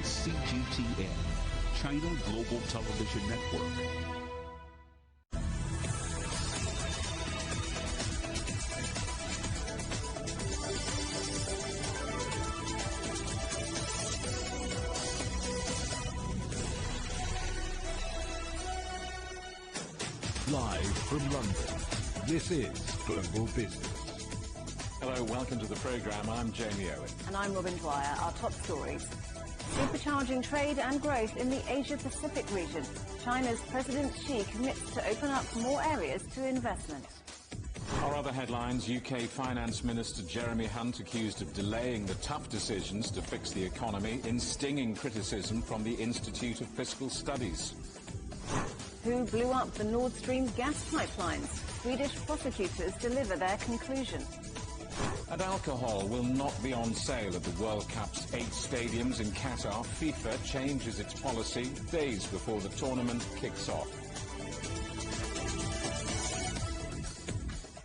is CGTN, China Global Television Network. Live from London, this is Global Business. Hello, welcome to the programme. I'm Jamie Owen. And I'm Robin Dwyer. Our top stories. Supercharging trade and growth in the Asia-Pacific region. China's President Xi commits to open up more areas to investment. Our other headlines, UK Finance Minister Jeremy Hunt accused of delaying the tough decisions to fix the economy in stinging criticism from the Institute of Fiscal Studies. Who blew up the Nord Stream gas pipelines? Swedish prosecutors deliver their conclusion. And alcohol will not be on sale at the World Cup's 8 stadiums in Qatar. FIFA changes its policy days before the tournament kicks off.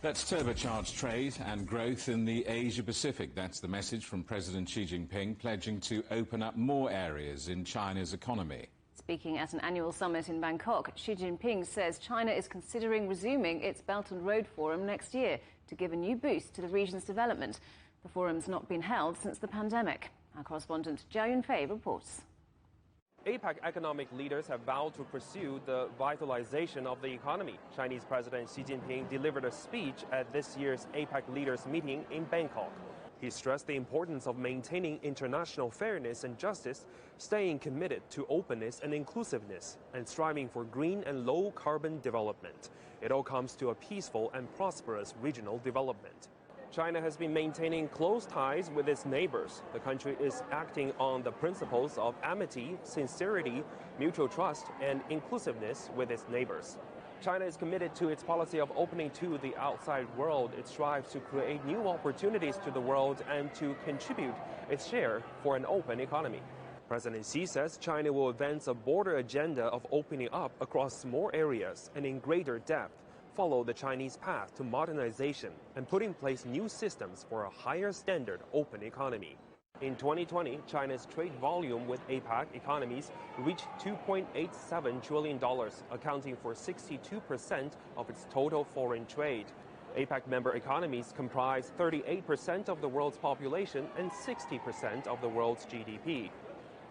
Let's turbocharge trade and growth in the Asia-Pacific. That's the message from President Xi Jinping, pledging to open up more areas in China's economy. Speaking at an annual summit in Bangkok, Xi Jinping says China is considering resuming its Belt and Road Forum next year to give a new boost to the region's development. The forum's not been held since the pandemic. Our correspondent Zhao Yunfei reports. APEC economic leaders have vowed to pursue the vitalization of the economy. Chinese President Xi Jinping delivered a speech at this year's APEC leaders meeting in Bangkok. He stressed the importance of maintaining international fairness and justice, staying committed to openness and inclusiveness, and striving for green and low-carbon development. It all comes to a peaceful and prosperous regional development. China has been maintaining close ties with its neighbors. The country is acting on the principles of amity, sincerity, mutual trust, and inclusiveness with its neighbors. China is committed to its policy of opening to the outside world. It strives to create new opportunities to the world and to contribute its share for an open economy. President Xi says China will advance a border agenda of opening up across more areas and in greater depth, follow the Chinese path to modernization, and put in place new systems for a higher standard open economy. In 2020, China's trade volume with APEC economies reached $2.87 trillion, accounting for 62% of its total foreign trade. APEC member economies comprise 38% of the world's population and 60% of the world's GDP.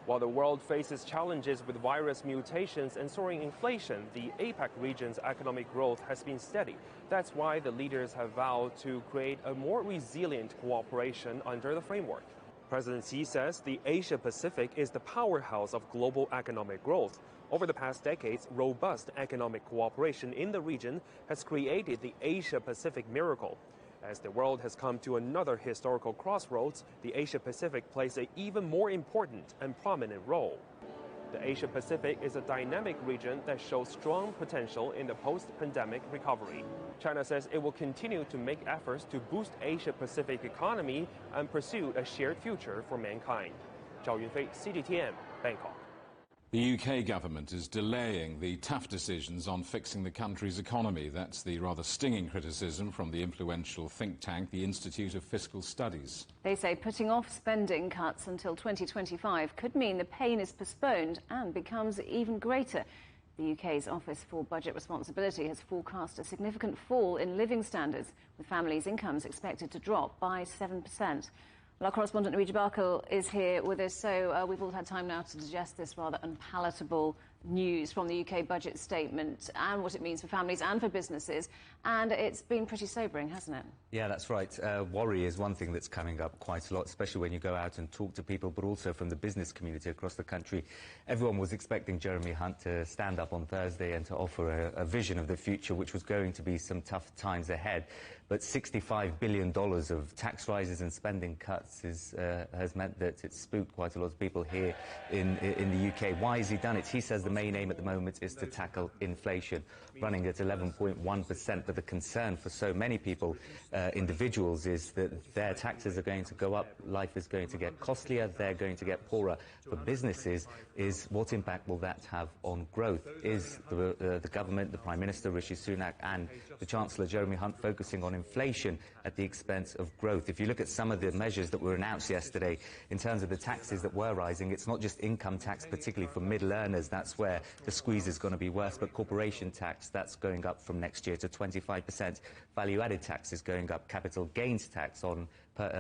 While the world faces challenges with virus mutations and soaring inflation, the APEC region's economic growth has been steady. That's why the leaders have vowed to create a more resilient cooperation under the framework. President Xi says the Asia-Pacific is the powerhouse of global economic growth. Over the past decades, robust economic cooperation in the region has created the Asia-Pacific miracle. As the world has come to another historical crossroads, the Asia-Pacific plays an even more important and prominent role. The Asia-Pacific is a dynamic region that shows strong potential in the post-pandemic recovery. China says it will continue to make efforts to boost Asia-Pacific economy and pursue a shared future for mankind. Zhao Yunfei, CGTN, Bangkok. The UK government is delaying the tough decisions on fixing the country's economy. That's the rather stinging criticism from the influential think tank, the Institute of Fiscal Studies. They say putting off spending cuts until 2025 could mean the pain is postponed and becomes even greater. The UK's Office for Budget Responsibility has forecast a significant fall in living standards, with families' incomes expected to drop by 7%. Well, our correspondent Luigi Barkle is here with us, so we've all had time now to digest this rather unpalatable news from the UK budget statement and what it means for families and for businesses. And it's been pretty sobering, hasn't it? Yeah, that's right. Worry is one thing that's coming up quite a lot, especially when you go out and talk to people, but also from the business community across the country. Everyone was expecting Jeremy Hunt to stand up on Thursday and to offer a vision of the future, which was going to be some tough times ahead. But $65 billion of tax rises and spending cuts has meant that it's spooked quite a lot of people here in the UK. Why has he done it? He says the main aim at the moment is to tackle inflation, running at 11.1%. But the concern for so many people, individuals, is that their taxes are going to go up, life is going to get costlier, they're going to get poorer. For businesses, is what impact will that have on growth? Is the government, the Prime Minister, Rishi Sunak, and the Chancellor, Jeremy Hunt, focusing on inflation at the expense of growth? If you look at some of the measures that were announced yesterday in terms of the taxes that were rising, it's not just income tax, particularly for middle earners, that's where the squeeze is going to be worse, but corporation tax, that's going up from next year to 25%. Value-added tax is going up. Capital gains tax on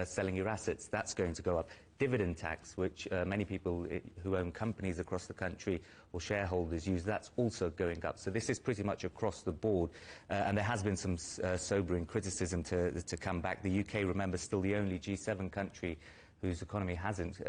selling your assets, that's going to go up. Dividend tax, which many people who own companies across the country or shareholders use, that's also going up. So this is pretty much across the board. And there has been some sobering criticism to come back. The UK, remember, still the only G7 country whose economy hasn't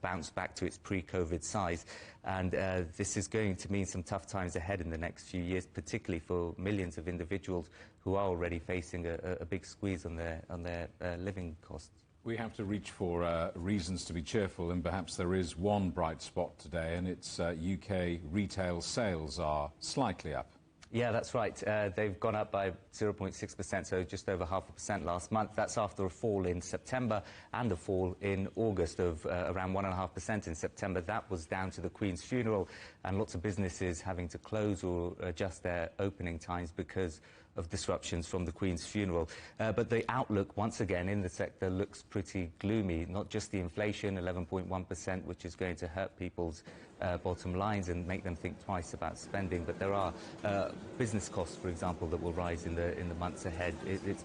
bounced back to its pre-COVID size. And this is going to mean some tough times ahead in the next few years, particularly for millions of individuals who are already facing a big squeeze on their living costs. We have to reach for reasons to be cheerful, and perhaps there is one bright spot today, and it's UK retail sales are slightly up. Yeah, that's right. They've gone up by 0.6%, so just over 0.5% last month. That's after a fall in September and a fall in August of around 1.5% in September. That was down to the Queen's funeral and lots of businesses having to close or adjust their opening times because of disruptions from the Queen's funeral. But the outlook, once again, in the sector looks pretty gloomy. Not just the inflation, 11.1%, which is going to hurt people's bottom lines and make them think twice about spending, but there are business costs, for example, that will rise in the months ahead. It's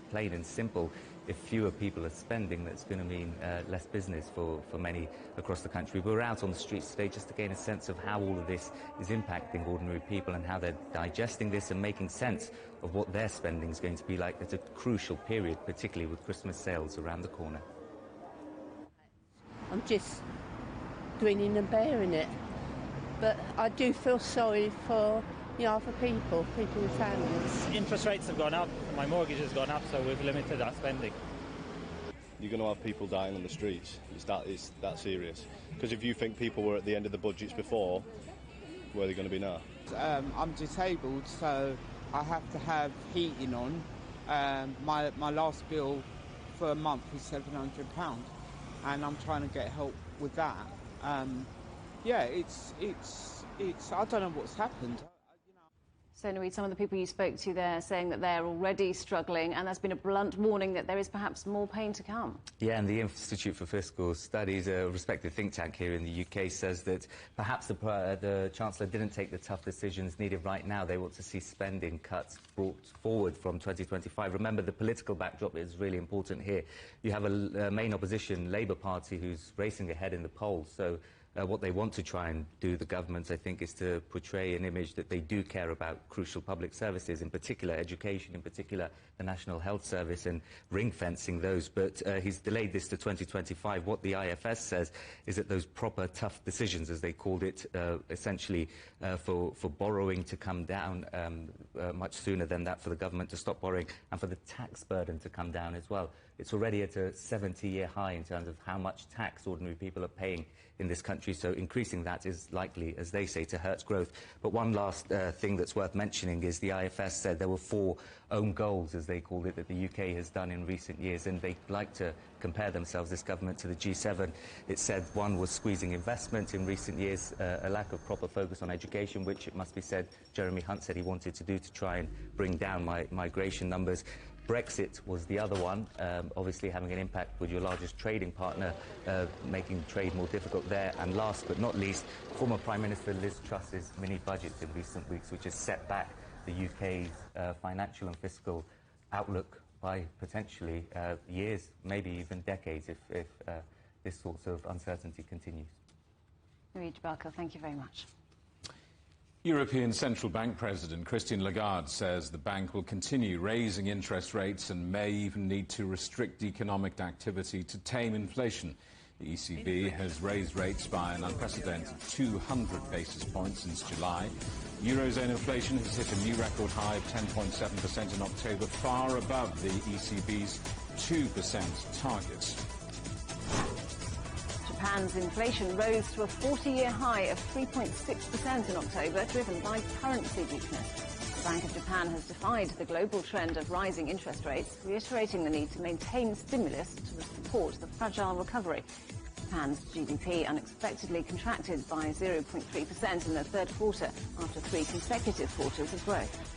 plain and simple. If fewer people are spending, that's going to mean less business for many across the country. We're out on the streets today just to gain a sense of how all of this is impacting ordinary people and how they're digesting this and making sense of what their spending is going to be like at a crucial period, particularly with Christmas sales around the corner. I'm just grinning and bearing it. But I do feel sorry for other people with families. Interest rates have gone up, my mortgage has gone up, so we've limited our spending. You're going to have people dying on the streets. It's that serious. Because if you think people were at the end of the budgets before, where are they going to be now? I'm disabled, so I have to have heating on. My last bill for a month is £700, and I'm trying to get help with that. Yeah, it's I don't know what's happened. So, Nareed, some of the people you spoke to there saying that they're already struggling, and there's been a blunt warning that there is perhaps more pain to come. Yeah, and the Institute for Fiscal Studies, a respected think tank here in the UK, says that perhaps the Chancellor didn't take the tough decisions needed right now. They want to see spending cuts brought forward from 2025. Remember, the political backdrop is really important here. You have a main opposition, Labour Party, who's racing ahead in the polls. So what they want to try and do, the government, I think, is to portray an image that they do care about crucial public services, in particular education, in particular the National Health Service, and ring-fencing those. But he's delayed this to 2025. What the IFS says is that those proper tough decisions, as they called it, essentially for borrowing to come down much sooner than that, for the government to stop borrowing, and for the tax burden to come down as well. It's already at a 70-year high in terms of how much tax ordinary people are paying in this country, so increasing that is likely, as they say, to hurt growth. But one last thing that's worth mentioning is the IFS said there were 4 own goals, as they called it, that the UK has done in recent years, and they like to compare themselves, this government, to the G7. It said one was squeezing investment in recent years, a lack of proper focus on education, which, it must be said, Jeremy Hunt said he wanted to do to try and bring down migration numbers. Brexit was the other one, obviously having an impact with your largest trading partner, making trade more difficult there. And last but not least, former Prime Minister Liz Truss's mini-budget in recent weeks, which has set back the UK's financial and fiscal outlook by potentially years, maybe even decades, if this sort of uncertainty continues. Nareed Jabalkar, thank you very much. European Central Bank President Christine Lagarde says the bank will continue raising interest rates and may even need to restrict economic activity to tame inflation. The ECB has raised rates by an unprecedented 200 basis points since July. Eurozone inflation has hit a new record high of 10.7% in October, far above the ECB's 2% target. Japan's inflation rose to a 40-year high of 3.6% in October, driven by currency weakness. The Bank of Japan has defied the global trend of rising interest rates, reiterating the need to maintain stimulus to support the fragile recovery. Japan's GDP unexpectedly contracted by 0.3% in the third quarter after 3 consecutive quarters of growth.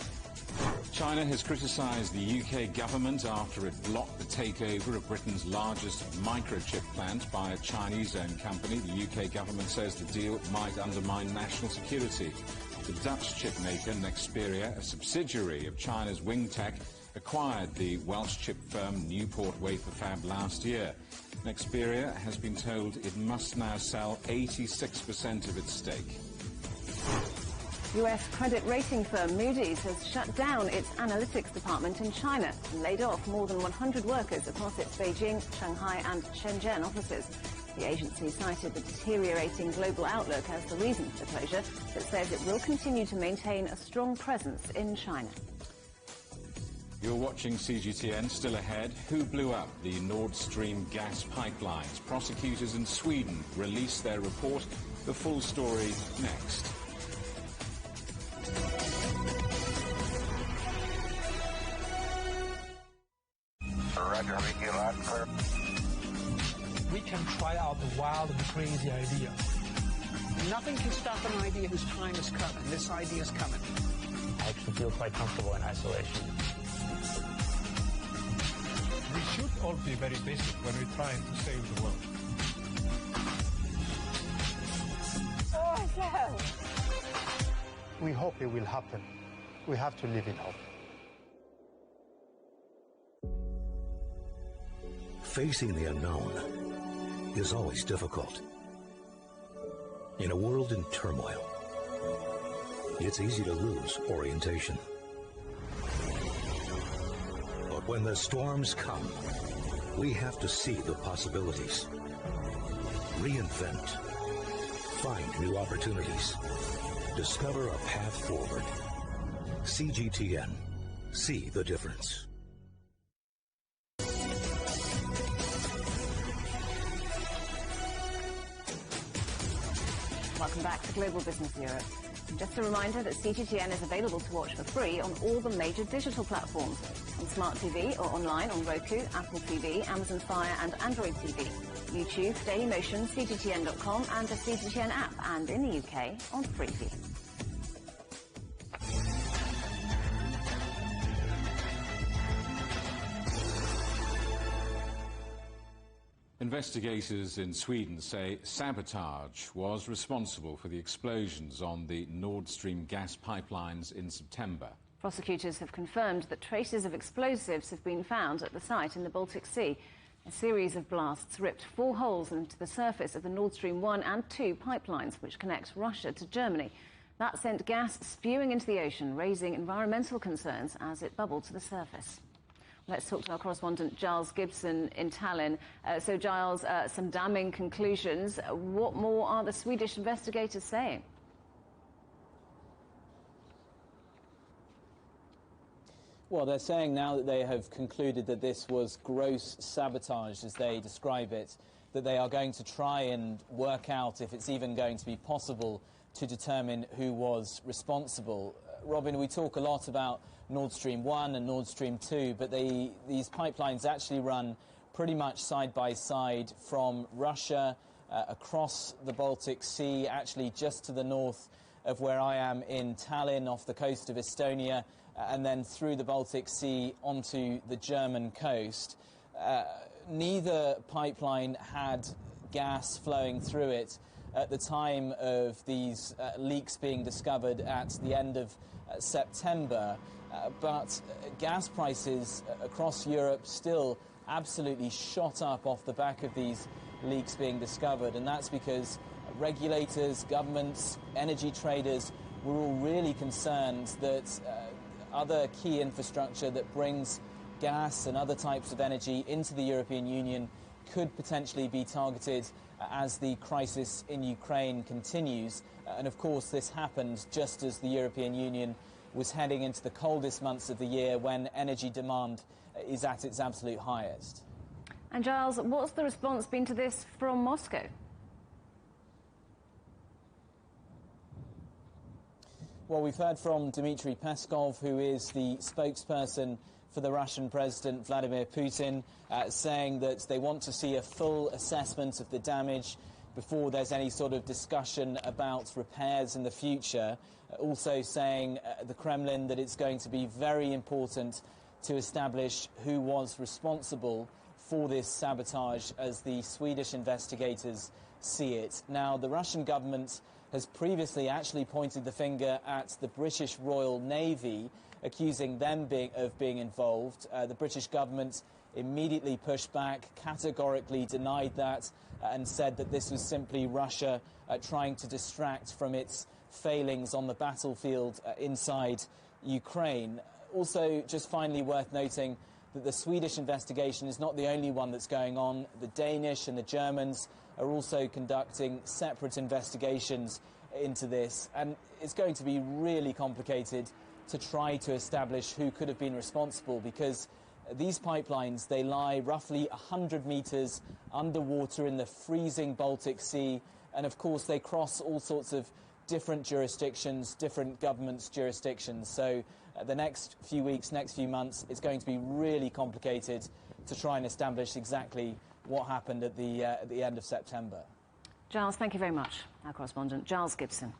China has criticised the UK government after it blocked the takeover of Britain's largest microchip plant by a Chinese-owned company. The UK government says the deal might undermine national security. The Dutch chip maker Nexperia, a subsidiary of China's Wingtech, acquired the Welsh chip firm Newport Wafer Fab last year. Nexperia has been told it must now sell 86% of its stake. US credit rating firm Moody's has shut down its analytics department in China and laid off more than 100 workers across its Beijing, Shanghai and Shenzhen offices. The agency cited the deteriorating global outlook as the reason for the closure, but says it will continue to maintain a strong presence in China. You're watching CGTN. Still ahead, who blew up the Nord Stream gas pipelines? Prosecutors in Sweden released their report. The full story next. We can try out the wild and crazy idea. Nothing can stop an idea whose time has come, and this idea is coming. I actually feel quite comfortable in isolation. We should all be very basic when we're trying to save the world. Oh, no. We hope it will happen. We have to live in hope. Facing the unknown is always difficult. In a world in turmoil, it's easy to lose orientation. But when the storms come, we have to see the possibilities, reinvent, find new opportunities, discover a path forward. CGTN. See the difference. Welcome back to Global Business Europe. And just a reminder that CGTN is available to watch for free on all the major digital platforms, on Smart TV or online on Roku, Apple TV, Amazon Fire and Android TV, YouTube, Dailymotion, CGTN.com and the CGTN app, and in the UK on Freeview. Investigators in Sweden say sabotage was responsible for the explosions on the Nord Stream gas pipelines in September. Prosecutors have confirmed that traces of explosives have been found at the site in the Baltic Sea. A series of blasts ripped 4 holes into the surface of the Nord Stream 1 and 2 pipelines, which connect Russia to Germany. That sent gas spewing into the ocean, raising environmental concerns as it bubbled to the surface. Let's talk to our correspondent Giles Gibson in Tallinn. So, Giles, some damning conclusions. What more are the Swedish investigators saying? Well, they're saying now that they have concluded that this was gross sabotage, as they describe it, that they are going to try and work out if it's even going to be possible to determine who was responsible. Robin, we talk a lot about Nord Stream 1 and Nord Stream 2, but these pipelines actually run pretty much side by side from Russia across the Baltic Sea, actually just to the north of where I am in Tallinn, off the coast of Estonia, and then through the Baltic Sea onto the German coast. Neither pipeline had gas flowing through it at the time of these leaks being discovered at the end of September, but gas prices across Europe still absolutely shot up off the back of these leaks being discovered, and that's because regulators, governments, energy traders were all really concerned that other key infrastructure that brings gas and other types of energy into the European Union could potentially be targeted as the crisis in Ukraine continues. And of course this happened just as the European Union was heading into the coldest months of the year, when energy demand is at its absolute highest. And Giles, what's the response been to this from Moscow? Well, we've heard from Dmitry Peskov, who is the spokesperson for the Russian President Vladimir Putin, saying that they want to see a full assessment of the damage before there's any sort of discussion about repairs in the future. Also saying the Kremlin that it's going to be very important to establish who was responsible for this sabotage as the Swedish investigators see it. Now, the Russian government has previously actually pointed the finger at the British Royal Navy, accusing them of being involved. The British government immediately pushed back, categorically denied that, and said that this was simply Russia trying to distract from its failings on the battlefield inside Ukraine. Also, just finally worth noting that the Swedish investigation is not the only one that's going on. The Danish and the Germans are also conducting separate investigations into this, and it's going to be really complicated to try to establish who could have been responsible, because these pipelines, they lie roughly 100 metres underwater in the freezing Baltic Sea, and of course they cross all sorts of different jurisdictions, different governments' jurisdictions. So the next few weeks, next few months, it's going to be really complicated to try and establish exactly what happened at the end of September. Giles, thank you very much. Our correspondent, Giles Gibson.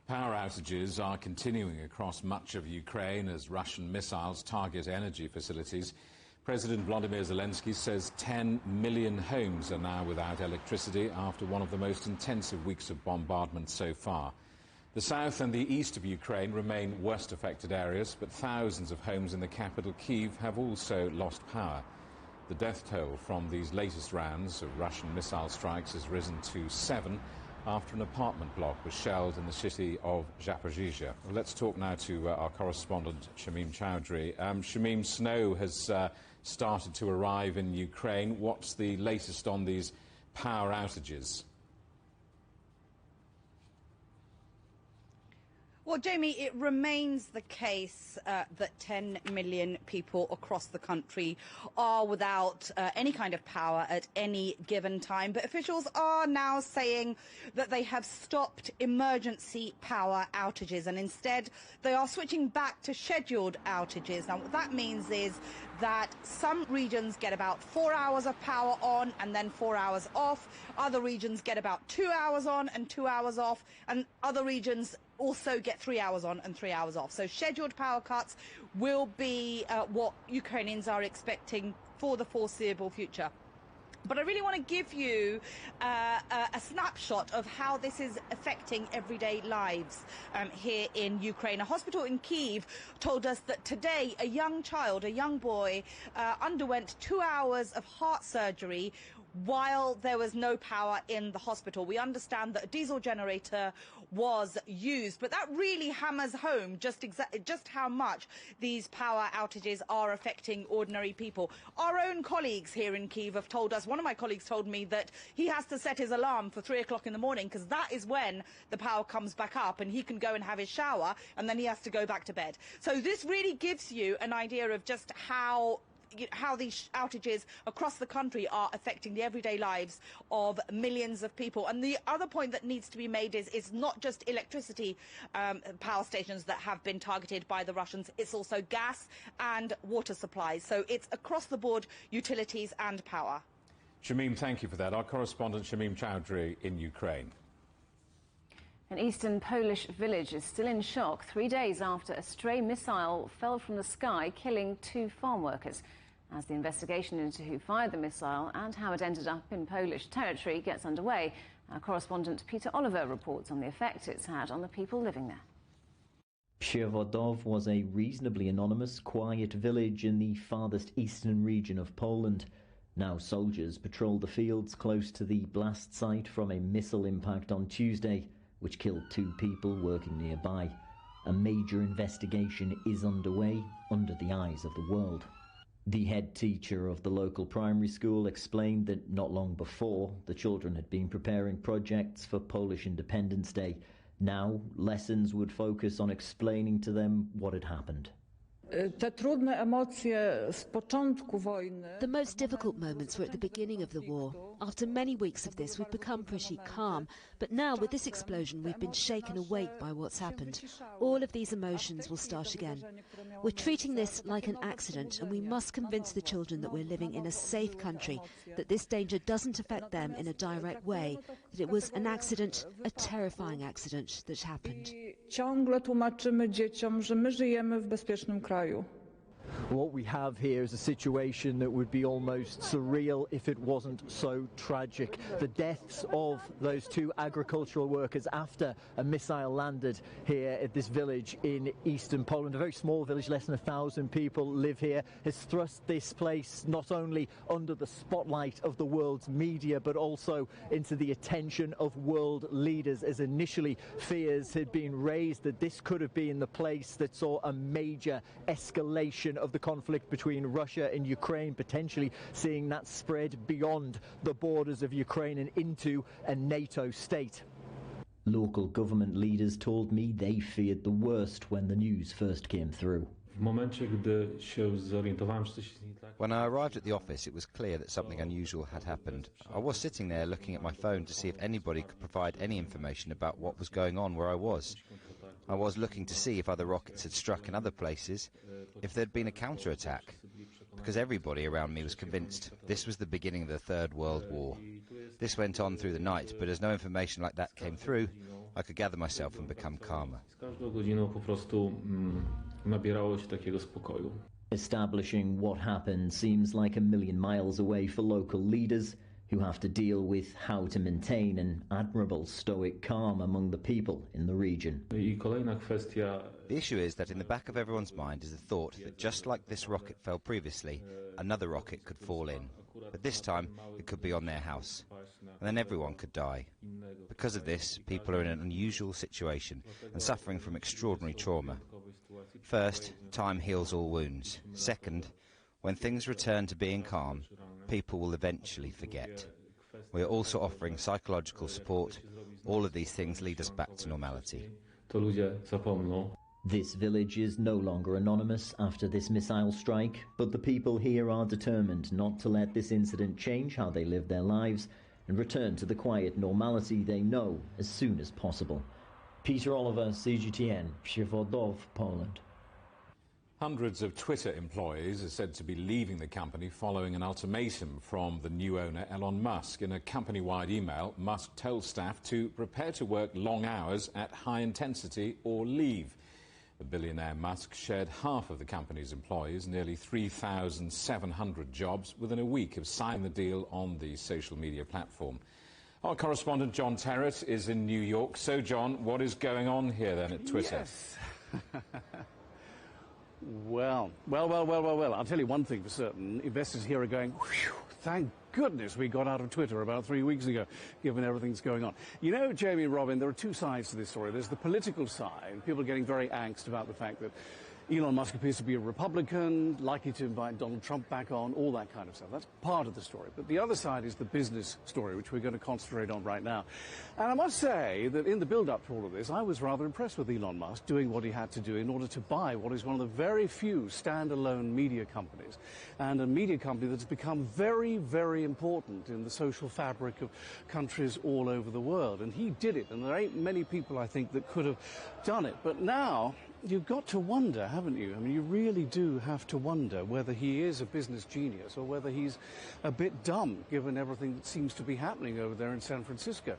Power outages are continuing across much of Ukraine as Russian missiles target energy facilities. President Volodymyr Zelensky says 10 million homes are now without electricity after one of the most intensive weeks of bombardment so far. The south and the east of Ukraine remain worst affected areas, but thousands of homes in the capital, Kyiv, have also lost power. The death toll from these latest rounds of Russian missile strikes has risen to 7 after an apartment block was shelled in the city of Zaporizhzhia. Well, let's talk now to our correspondent, Shamim Chowdhury. Shamim, snow has started to arrive in Ukraine. What's the latest on these power outages? Well, Jamie, it remains the case that 10 million people across the country are without any kind of power at any given time. But officials are now saying that they have stopped emergency power outages, and instead they are switching back to scheduled outages. Now, what that means is that some regions get about 4 hours of power on and then 4 hours off. Other regions get about 2 hours on and 2 hours off, and other regions also get 3 hours on and 3 hours off. So scheduled power cuts will be what Ukrainians are expecting for the foreseeable future. But I really want to give you a snapshot of how this is affecting everyday lives here in Ukraine. A hospital in Kyiv told us that today a young child, a young boy, underwent 2 hours of heart surgery while there was no power in the hospital. We understand that a diesel generator was used, but that really hammers home just how much these power outages are affecting ordinary people. Our own colleagues here in Kyiv have told us, one of my colleagues told me that he has to set his alarm for 3 o'clock in the morning because that is when the power comes back up and he can go and have his shower and then he has to go back to bed. So this really gives you an idea of just how these outages across the country are affecting the everyday lives of millions of people. And the other point that needs to be made is it's not just electricity power stations that have been targeted by the Russians, it's also gas and water supplies. So it's across the board utilities and power. Shamim, thank you for that. Our correspondent Shamim Chowdhury in Ukraine. An eastern Polish village is still in shock 3 days after a stray missile fell from the sky, killing 2 farm workers. As the investigation into who fired the missile and how it ended up in Polish territory gets underway, our correspondent Peter Oliver reports on the effect it's had on the people living there. Przewodów was a reasonably anonymous, quiet village in the farthest eastern region of Poland. Now soldiers patrol the fields close to the blast site from a missile impact on Tuesday, which killed 2 people working nearby. A major investigation is underway under the eyes of the world. The head teacher of the local primary school explained that not long before, the children had been preparing projects for Polish Independence Day. Now, lessons would focus on explaining to them what had happened. The most difficult moments were at the beginning of the war. After many weeks of this, we've become pretty calm. But now, with this explosion, we've been shaken awake by what's happened. All of these emotions will start again. We're treating this like an accident, and we must convince the children that we're living in a safe country, that this danger doesn't affect them in a direct way, that it was an accident, a terrifying accident that happened. What we have here is a situation that would be almost surreal if it wasn't so tragic. The deaths of those two agricultural workers after a missile landed here at this village in eastern Poland, a very small village, less than 1,000 people live here, has thrust this place not only under the spotlight of the world's media but also into the attention of world leaders, as initially fears had been raised that this could have been the place that saw a major escalation of the conflict between Russia and Ukraine, potentially seeing that spread beyond the borders of Ukraine and into a NATO state. Local government leaders told me they feared the worst when the news first came through. When I arrived at the office, it was clear that something unusual had happened. I was sitting there looking at my phone to see if anybody could provide any information about what was going on where I was. I was looking to see if other rockets had struck in other places, if there'd been a counterattack, because everybody around me was convinced this was the beginning of the Third World War. This went on through the night, but as no information like that came through, I could gather myself and become calmer. Establishing what happened seems like a million miles away for local leaders, who have to deal with how to maintain an admirable stoic calm among the people in the region. The issue is that in the back of everyone's mind is the thought that just like this rocket fell previously, another rocket could fall in. But this time, it could be on their house, and then everyone could die. Because of this, people are in an unusual situation and suffering from extraordinary trauma. First, time heals all wounds. Second, when things return to being calm, people will eventually forget. We are also offering psychological support. All of these things lead us back to normality. This village is no longer anonymous after this missile strike, but the people here are determined not to let this incident change how they live their lives and return to the quiet normality they know as soon as possible. Peter Oliver, CGTN, Przewodów, Poland. Hundreds of Twitter employees are said to be leaving the company following an ultimatum from the new owner, Elon Musk. In a company-wide email, Musk tells staff to prepare to work long hours at high intensity or leave. The billionaire Musk shared half of the company's employees, nearly 3,700 jobs, within a week of signing the deal on the social media platform. Our correspondent John Terrett is in New York. So, John, what is going on here then at Twitter? Yes. Well, I'll tell you one thing for certain. Investors here are going, thank goodness we got out of Twitter about 3 weeks ago, given everything that's going on. You know, Jamie and Robin, there are two sides to this story. There's the political side. People are getting very angst about the fact that Elon Musk appears to be a Republican, likely to invite Donald Trump back on, all that kind of stuff. That's part of the story. But the other side is the business story, which we're going to concentrate on right now. And I must say that in the build-up to all of this, I was rather impressed with Elon Musk doing what he had to do in order to buy what is one of the very few standalone media companies, and a media company that's become very, very important in the social fabric of countries all over the world. And he did it, and there ain't many people, I think, that could have done it. But now you've got to wonder, haven't you? I mean, you really do have to wonder whether he is a business genius or whether he's a bit dumb, given everything that seems to be happening over there in San Francisco.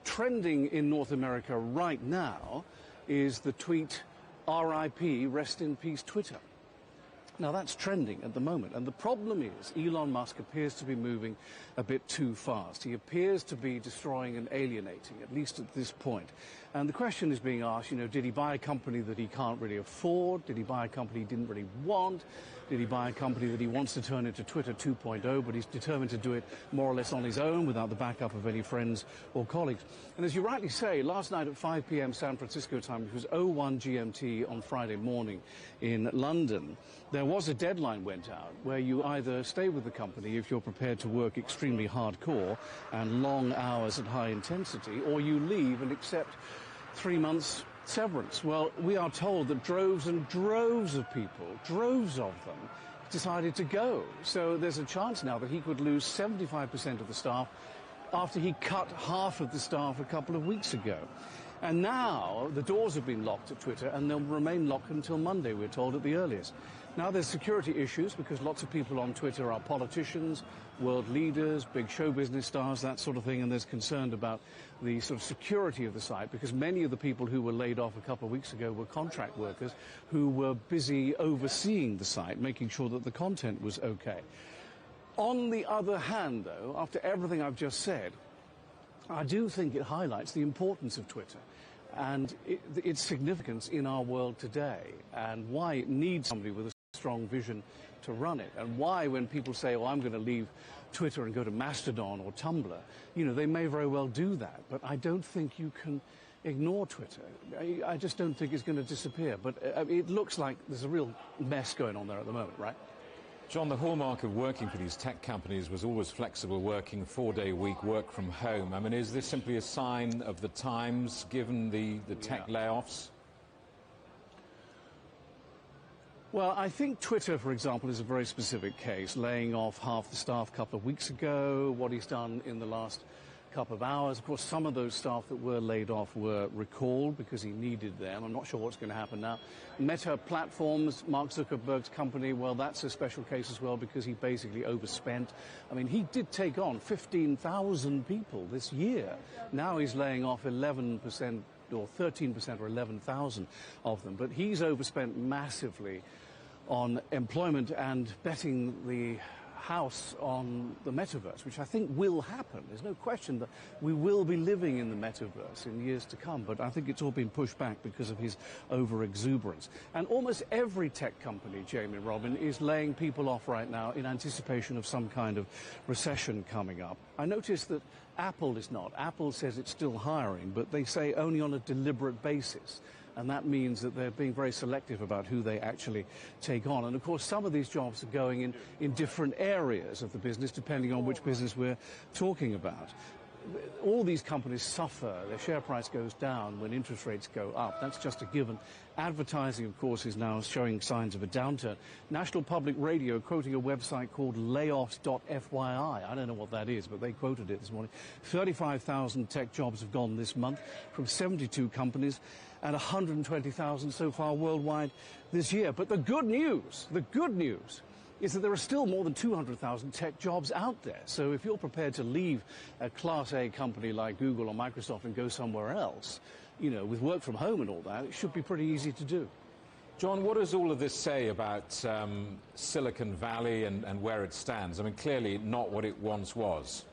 Trending in North America right now is the tweet, RIP, rest in peace, Twitter. Now, that's trending at the moment, and the problem is Elon Musk appears to be moving a bit too fast. He appears to be destroying and alienating, at least at this point. And the question is being asked, you know, did he buy a company that he can't really afford? Did he buy a company he didn't really want? Did he buy a company that he wants to turn into Twitter 2.0, but he's determined to do it more or less on his own without the backup of any friends or colleagues? And as you rightly say, last night at 5 p.m. San Francisco time, which was 01 GMT on Friday morning in London, there was a deadline went out where you either stay with the company if you're prepared to work extremely hardcore and long hours at high intensity, or you leave and accept 3 months severance. Well, we are told that droves and droves of people, droves of them, decided to go. So there's a chance now that he could lose 75% of the staff after he cut half of the staff a couple of weeks ago. And now the doors have been locked at Twitter, and they'll remain locked until Monday, we're told, at the earliest. Now there's security issues because lots of people on Twitter are politicians, world leaders, big show business stars, that sort of thing, and there's concern about the sort of security of the site because many of the people who were laid off a couple of weeks ago were contract workers who were busy overseeing the site, making sure that the content was okay. On the other hand, though, after everything I've just said, I do think it highlights the importance of Twitter and its significance in our world today and why it needs somebody with a strong vision to run it, and why when people say, oh, I'm going to leave Twitter and go to Mastodon or Tumblr, you know, they may very well do that, but I don't think you can ignore Twitter. I just don't think it's going to disappear, but it looks like there's a real mess going on there at the moment, right? John, the hallmark of working for these tech companies was always flexible working, 4-day-week work from home. I mean, is this simply a sign of the times, given the tech layoffs? Well, I think Twitter, for example, is a very specific case, laying off half the staff a couple of weeks ago, what he's done in the last couple of hours. Of course, some of those staff that were laid off were recalled because he needed them. I'm not sure what's going to happen now. Meta Platforms, Mark Zuckerberg's company, well, that's a special case as well because he basically overspent. I mean, he did take on 15,000 people this year. Now he's laying off 11% or 13% or 11,000 of them. But he's overspent massively on employment and betting the house on the metaverse, which I think will happen. There's no question that we will be living in the metaverse in years to come, but I think it's all been pushed back because of his over-exuberance. And almost every tech company, Jamie and Robin, is laying people off right now in anticipation of some kind of recession coming up. I noticed that Apple is not. Apple says it's still hiring, but they say only on a deliberate basis. And that means that they're being very selective about who they actually take on. And, of course, some of these jobs are going in different areas of the business, depending on which business we're talking about. All these companies suffer. Their share price goes down when interest rates go up. That's just a given. Advertising, of course, is now showing signs of a downturn. National Public Radio quoting a website called layoffs.fyi. I don't know what that is, but they quoted it this morning. 35,000 tech jobs have gone this month from 72 companies and 120,000 so far worldwide this year. But the good news is that there are still more than 200,000 tech jobs out there. So if you're prepared to leave a Class A company like Google or Microsoft and go somewhere else, you know, with work from home and all that, it should be pretty easy to do. John, what does all of this say about Silicon Valley and where it stands? I mean, clearly not what it once was.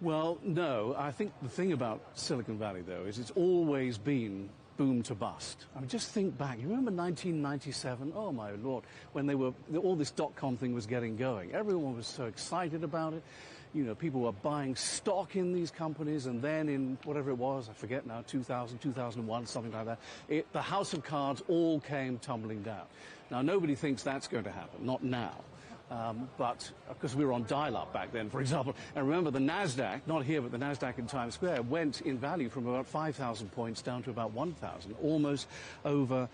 Well, no. I think the thing about Silicon Valley, though, is it's always been boom to bust. I mean, just think back. You remember 1997? Oh, my Lord. When all this dot-com thing was getting going. Everyone was so excited about it. You know, people were buying stock in these companies, and then in whatever it was, I forget now, 2000, 2001, something like that, the house of cards all came tumbling down. Now, nobody thinks that's going to happen, not now. But because we were on dial-up back then, for example, and remember the NASDAQ, not here, but the NASDAQ in Times Square, went in value from about 5,000 points down to about 1,000, almost overnight.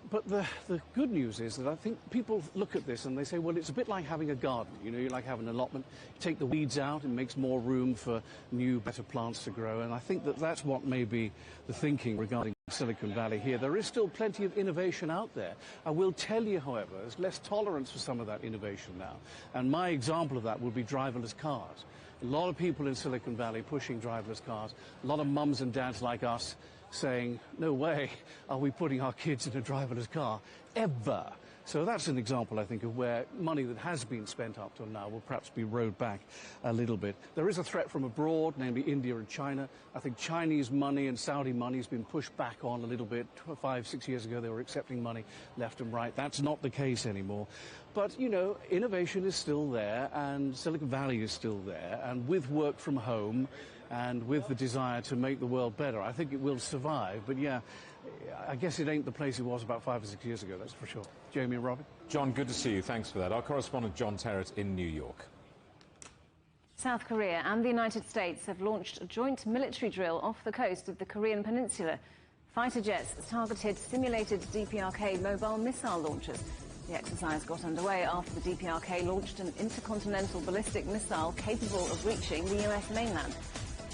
But the good news is that I think people look at this and they say, well, it's a bit like having a garden. You know, you like having an allotment. You take the weeds out, it makes more room for new, better plants to grow. And I think that that's what may be the thinking regarding Silicon Valley here. There is still plenty of innovation out there. I will tell you, however, there's less tolerance for some of that innovation now. And my example of that would be driverless cars. A lot of people in Silicon Valley pushing driverless cars. A lot of mums and dads like us saying, no way are we putting our kids in a driverless car, ever. So that's an example, I think, of where money that has been spent up till now will perhaps be rowed back a little bit. There is a threat from abroad, namely India and China. I think Chinese money and Saudi money has been pushed back on a little bit. 5-6 years ago, they were accepting money left and right. That's not the case anymore. But, you know, innovation is still there, and Silicon Valley is still there. And with work from home and with the desire to make the world better, I think it will survive. But, yeah, I guess it ain't the place it was about 5 or 6 years ago, that's for sure. Jamie and Robin? John, good to see you. Thanks for that. Our correspondent John Terrett in New York. South Korea and the United States have launched a joint military drill off the coast of the Korean peninsula. Fighter jets targeted simulated DPRK mobile missile launchers. The exercise got underway after the DPRK launched an intercontinental ballistic missile capable of reaching the US mainland.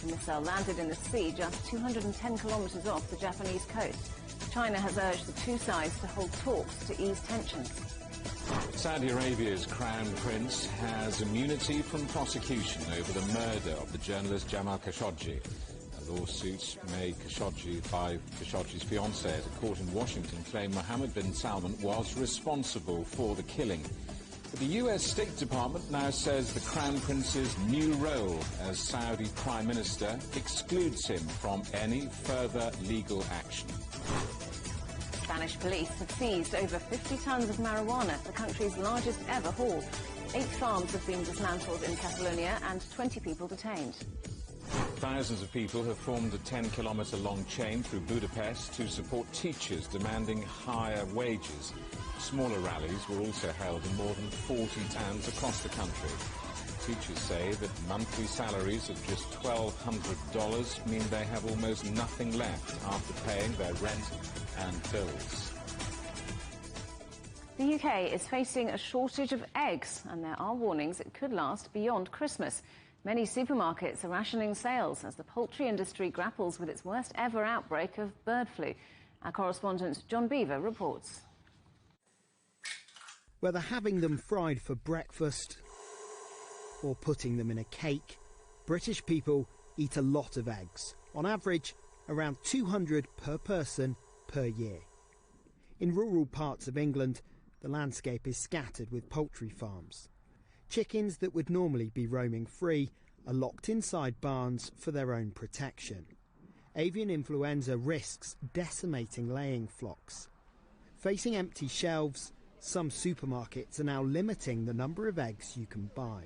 The missile landed in the sea just 210 kilometers off the Japanese coast. China has urged the two sides to hold talks to ease tensions. Saudi Arabia's Crown Prince has immunity from prosecution over the murder of the journalist Jamal Khashoggi. A lawsuit made by Khashoggi's fiancée at a court in Washington claimed Mohammed bin Salman was responsible for the killing. But the US State Department now says the Crown Prince's new role as Saudi Prime Minister excludes him from any further legal action. Spanish police have seized over 50 tons of marijuana, the country's largest ever haul. 8 farms have been dismantled in Catalonia and 20 people detained. Thousands of people have formed a 10-kilometre-long chain through Budapest to support teachers demanding higher wages. Smaller rallies were also held in more than 40 towns across the country. Teachers say that monthly salaries of just $1,200 mean they have almost nothing left after paying their rent and bills. The UK is facing a shortage of eggs, and there are warnings it could last beyond Christmas. Many supermarkets are rationing sales as the poultry industry grapples with its worst ever outbreak of bird flu. Our correspondent John Beaver reports. Whether having them fried for breakfast or putting them in a cake, British people eat a lot of eggs. On average, around 200 per person per year. In rural parts of England, the landscape is scattered with poultry farms. Chickens that would normally be roaming free are locked inside barns for their own protection. Avian influenza risks decimating laying flocks. Facing empty shelves, some supermarkets are now limiting the number of eggs you can buy.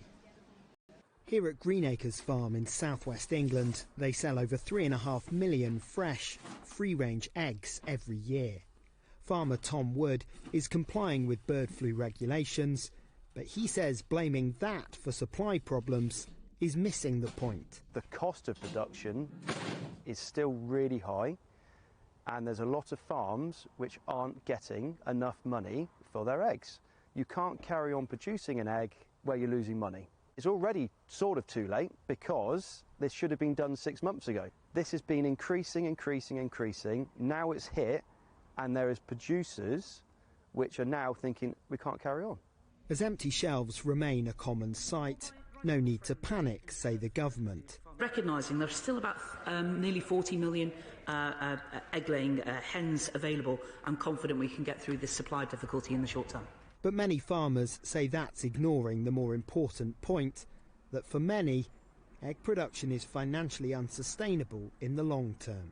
Here at Greenacres Farm in southwest England, they sell over 3.5 million fresh, free-range eggs every year. Farmer Tom Wood is complying with bird flu regulations, but he says blaming that for supply problems is missing the point. The cost of production is still really high, and there's a lot of farms which aren't getting enough money for their eggs. You can't carry on producing an egg where you're losing money. It's already sort of too late because this should have been done 6 months ago. This has been increasing. Now it's hit, and there is producers which are now thinking we can't carry on. As empty shelves remain a common sight, no need to panic, say the government. Recognising there's still about nearly 40 million egg-laying hens available, I'm confident we can get through this supply difficulty in the short term. But many farmers say that's ignoring the more important point, that for many, egg production is financially unsustainable in the long term.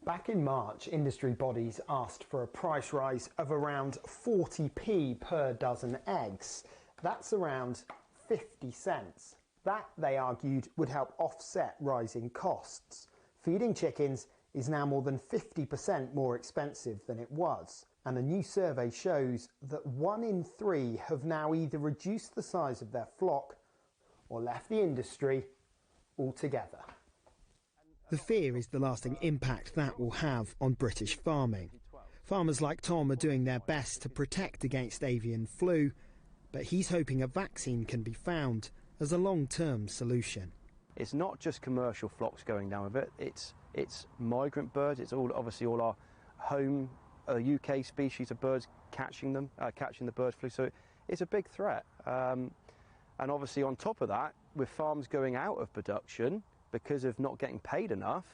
Back in March, industry bodies asked for a price rise of around 40p per dozen eggs. That's around 50 cents. That, they argued, would help offset rising costs. Feeding chickens is now more than 50% more expensive than it was. And a new survey shows that 1 in 3 have now either reduced the size of their flock or left the industry altogether. The fear is the lasting impact that will have on British farming. Farmers like Tom are doing their best to protect against avian flu, but he's hoping a vaccine can be found as a long-term solution. It's not just commercial flocks going down with it, it's migrant birds, it's obviously all our home UK species of birds catching the bird flu, so it's a big threat. And obviously on top of that, with farms going out of production because of not getting paid enough,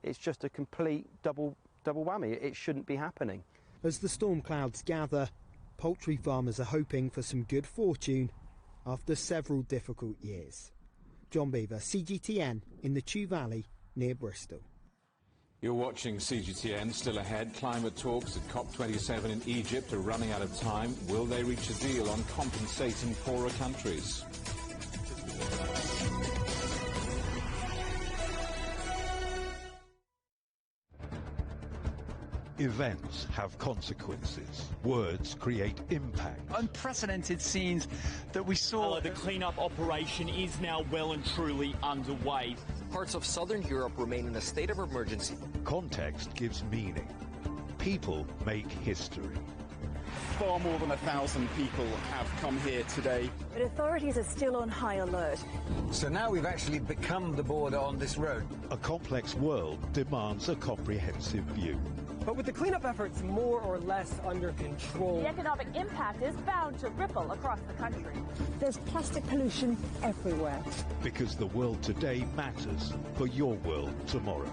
it's just a complete double whammy. It shouldn't be happening. As the storm clouds gather, poultry farmers are hoping for some good fortune after several difficult years. John Beaver, CGTN, in the Chew Valley near Bristol. You're watching CGTN. Still ahead, climate talks at COP27 in Egypt are running out of time. Will they reach a deal on compensating poorer countries? Events have consequences. Words create impact. Unprecedented scenes that we saw. The cleanup operation is now well and truly underway. Parts of southern Europe remain in a state of emergency. Context gives meaning. People make history. Far more than 1,000 people have come here today. But authorities are still on high alert. So now we've actually become the border on this road. A complex world demands a comprehensive view. But with the cleanup efforts more or less under control, the economic impact is bound to ripple across the country. There's plastic pollution everywhere. Because the world today matters for your world tomorrow.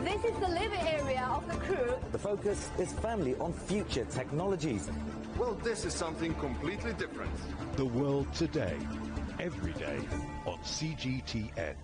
This is the living area of the crew. The focus is firmly on future technologies. Well, this is something completely different. The world today, every day on CGTN.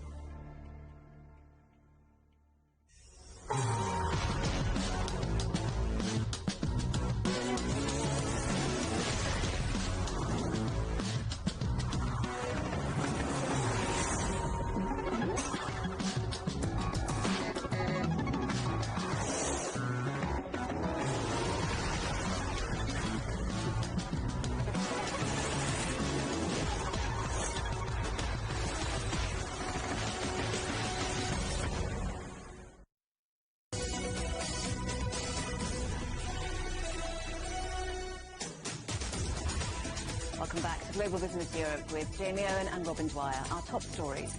Welcome back to Global Business Europe with Jamie Owen and Robin Dwyer. Our top stories.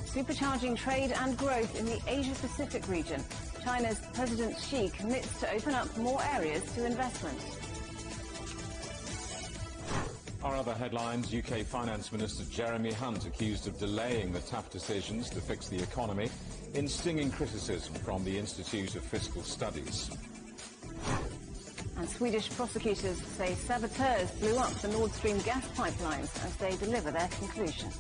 Supercharging trade and growth in the Asia-Pacific region. China's President Xi commits to open up more areas to investment. Our other headlines, UK Finance Minister Jeremy Hunt accused of delaying the tough decisions to fix the economy in stinging criticism from the Institute of Fiscal Studies. And Swedish prosecutors say saboteurs blew up the Nord Stream gas pipelines as they deliver their conclusion.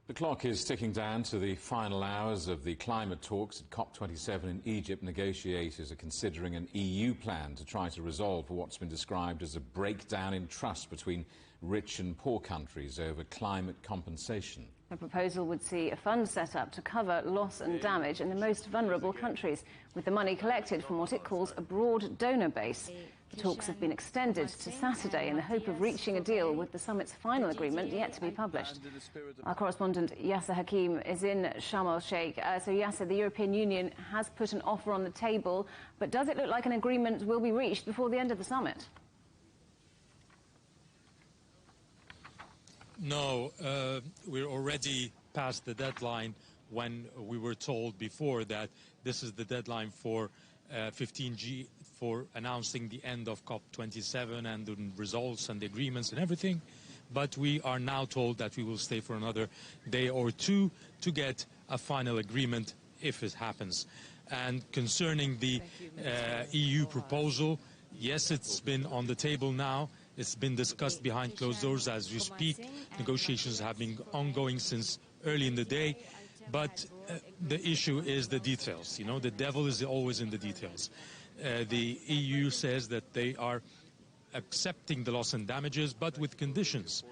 The clock is ticking down to the final hours of the climate talks at COP27 in Egypt. Negotiators are considering an EU plan to try to resolve what's been described as a breakdown in trust between rich and poor countries over climate compensation. The proposal would see a fund set up to cover loss and damage in the most vulnerable countries, with the money collected from what it calls a broad donor base. The talks have been extended to Saturday in the hope of reaching a deal with the summit's final agreement yet to be published. Our correspondent Yasser Hakim is in Sharm el-Sheikh. So Yasser, the European Union has put an offer on the table, but does it look like an agreement will be reached before the end of the summit? No, we're already past the deadline when we were told before that this is the deadline for 15G for announcing the end of COP27 and the results and the agreements and everything. But we are now told that we will stay for another day or two to get a final agreement if it happens. And concerning the EU proposal, yes, it's been on the table now. It's been discussed behind closed doors as we speak. Negotiations have been ongoing since early in the day. But the issue is the details. You know, the devil is always in the details. The EU says that they are accepting the loss and damages, but with conditions.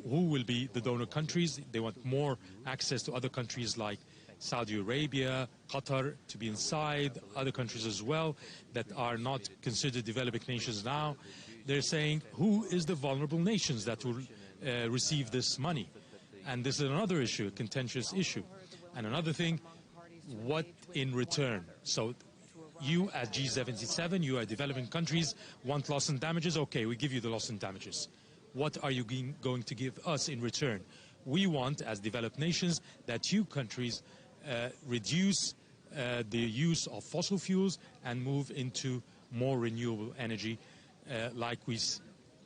Who will be the donor countries? They want more access to other countries like Saudi Arabia, Qatar to be inside, other countries as well that are not considered developing nations now. They're saying, who is the vulnerable nations that will receive this money? And this is another issue, a contentious issue. And another thing, what in return? So you as G77, you are developing countries, want loss and damages? Okay, we give you the loss and damages. What are you going to give us in return? We want, as developed nations, that you countries reduce the use of fossil fuels and move into more renewable energy like we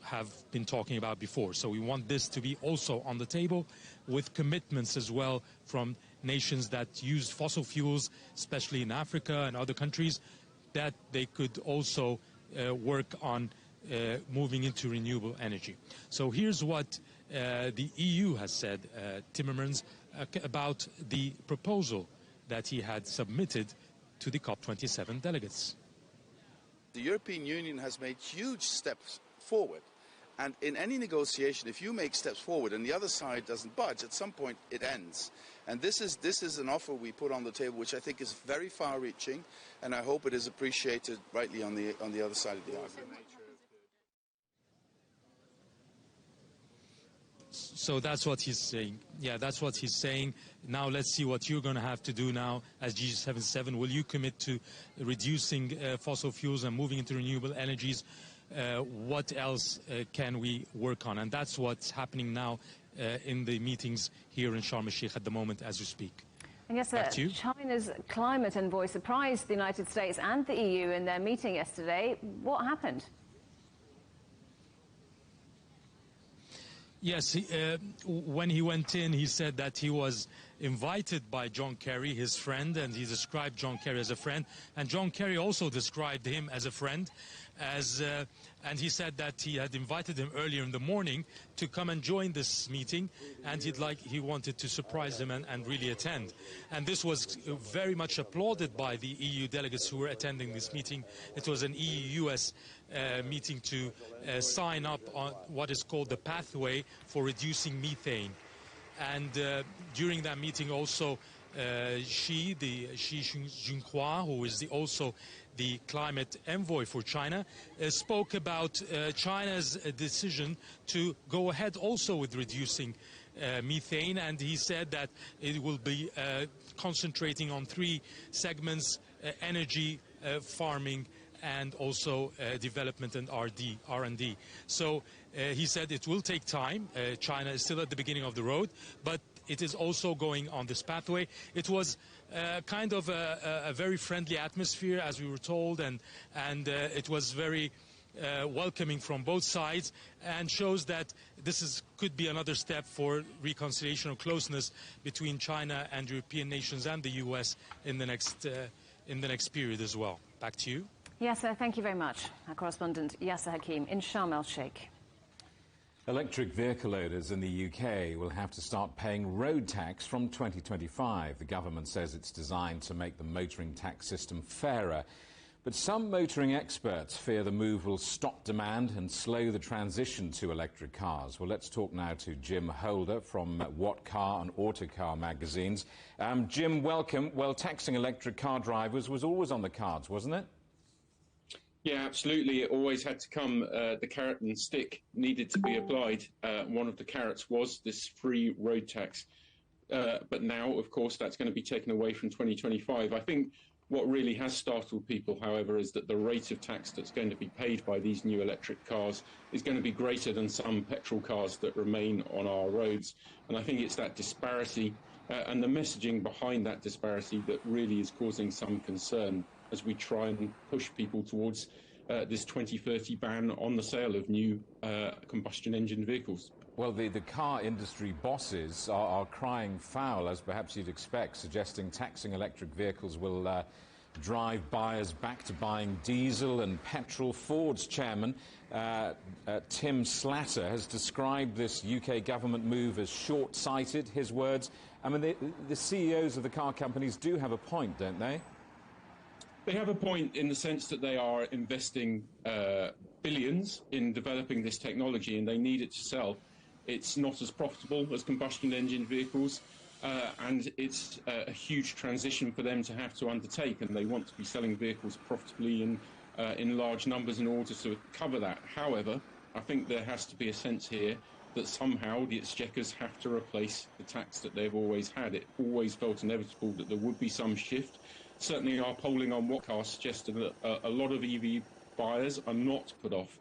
have been talking about before. So we want this to be also on the table with commitments as well from nations that use fossil fuels, especially in Africa and other countries, that they could also work on moving into renewable energy. So here's what the EU has said, Timmermans, about the proposal that he had submitted to the COP27 delegates. The European Union has made huge steps forward, And in any negotiation, if you make steps forward and the other side doesn't budge, at some point it ends. And this is an offer we put on the table, which I think is very far-reaching, and I hope it is appreciated rightly on the other side of the argument. So that's what he's saying. Yeah, that's what he's saying. Now let's see what you're going to have to do now as G77. Will you commit to reducing fossil fuels and moving into renewable energies? What else can we work on? And that's what's happening now in the meetings here in Sharm el-Sheikh at the moment as we speak. And yes, China's climate envoy surprised the United States and the EU in their meeting yesterday. What happened? Yes, when he went in, he said that he was invited by John Kerry, his friend, and he described John Kerry as a friend. And John Kerry also described him as a friend, and he said that he had invited him earlier in the morning to come and join this meeting, and he wanted to surprise him and really attend. And this was very much applauded by the EU delegates who were attending this meeting. It was an EU-US meeting to sign up on what is called the pathway for reducing methane. And during that meeting also, Xi Jinping, who is also the climate envoy for China, spoke about China's decision to go ahead also with reducing methane, and he said that it will be concentrating on 3 segments: energy, farming, and also development and R&D. So he said it will take time. China is still at the beginning of the road, but it is also going on this pathway. It was kind of a very friendly atmosphere, as we were told, and it was very welcoming from both sides, and shows that this could be another step for reconciliation or closeness between China and European nations and the US in the next period as well. Back to you. Yasser, thank you very much. Our correspondent Yasser Hakim in Sharm el-Sheikh. Electric vehicle owners in the UK will have to start paying road tax from 2025. The government says it's designed to make the motoring tax system fairer. But some motoring experts fear the move will stop demand and slow the transition to electric cars. Well, let's talk now to Jim Holder from What Car and Autocar magazines. Jim, welcome. Well, taxing electric car drivers was always on the cards, wasn't it? Yeah, absolutely. It always had to come. The carrot and stick needed to be applied. One of the carrots was this free road tax. But now, of course, that's going to be taken away from 2025. I think what really has startled people, however, is that the rate of tax that's going to be paid by these new electric cars is going to be greater than some petrol cars that remain on our roads. And I think it's that disparity and the messaging behind that disparity that really is causing some concern as we try and push people towards this 2030 ban on the sale of new combustion engine vehicles. Well, the car industry bosses are crying foul, as perhaps you'd expect, suggesting taxing electric vehicles will drive buyers back to buying diesel and petrol. Ford's chairman, Tim Slatter, has described this UK government move as short-sighted, his words. I mean, the CEOs of the car companies do have a point, don't they? They have a point in the sense that they are investing billions in developing this technology, and they need it to sell. It's not as profitable as combustion engine vehicles, and it's a huge transition for them to have to undertake, and they want to be selling vehicles profitably in large numbers in order to cover that. However, I think there has to be a sense here that somehow the exchequers have to replace the tax that they've always had. It always felt inevitable that there would be some shift. Certainly our polling on What Car suggested that a lot of EV buyers are not put off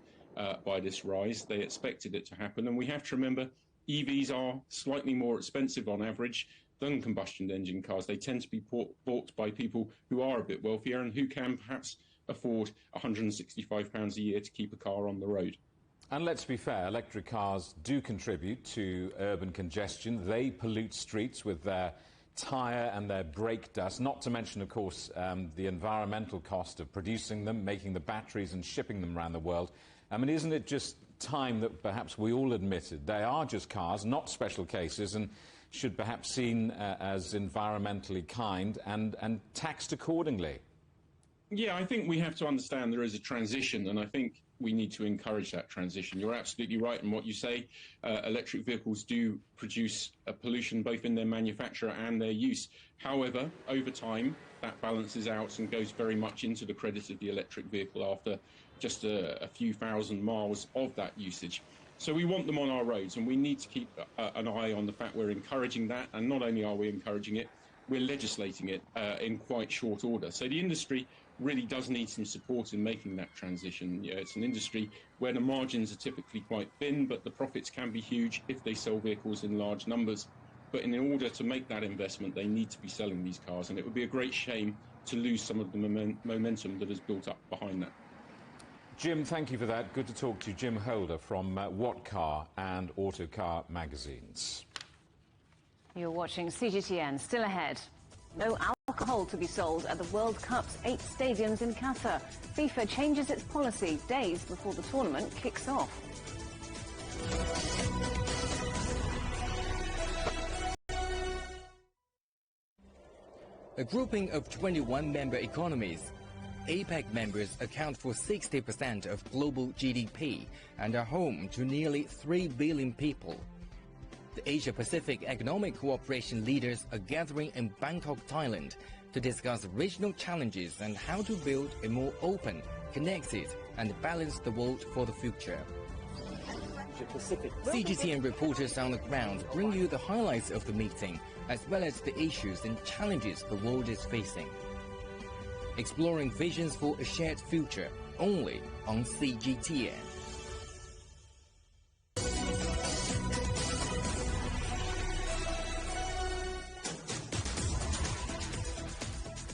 by this rise. They expected it to happen, and we have to remember EVs are slightly more expensive on average than combustion engine cars. They tend to be bought by people who are a bit wealthier and who can perhaps afford £165 a year to keep a car on the road. And let's be fair, electric cars do contribute to urban congestion. They pollute streets with their tyre and their brake dust, not to mention, of course, the environmental cost of producing them, making the batteries and shipping them around the world. I mean, isn't it just time that perhaps we all admitted they are just cars, not special cases, and should perhaps seen as environmentally kind and taxed accordingly? Yeah, I think we have to understand there is a transition, and I think we need to encourage that transition. You're absolutely right in what you say. Electric vehicles do produce pollution both in their manufacture and their use. However, over time, that balances out and goes very much into the credit of the electric vehicle after just a few thousand miles of that usage. So we want them on our roads, and we need to keep an eye on the fact we're encouraging that. And not only are we encouraging it, we're legislating it in quite short order. So the industry really does need some support in making that transition. It's an industry where the margins are typically quite thin, but the profits can be huge if they sell vehicles in large numbers. But in order to make that investment, they need to be selling these cars, and it would be a great shame to lose some of the momentum that has built up behind that. Jim, thank you for that. Good to talk to you. Jim Holder from What Car and Autocar magazines. You're watching CGTN. Still ahead. No alcohol to be sold at the World Cup's 8 stadiums in Qatar. FIFA changes its policy days before the tournament kicks off. A grouping of 21 member economies, APEC members account for 60% of global GDP and are home to nearly 3 billion people. The Asia-Pacific Economic Cooperation leaders are gathering in Bangkok, Thailand, to discuss regional challenges and how to build a more open, connected and balanced world for the future. CGTN reporters on the ground bring you the highlights of the meeting, as well as the issues and challenges the world is facing. Exploring visions for a shared future, only on CGTN.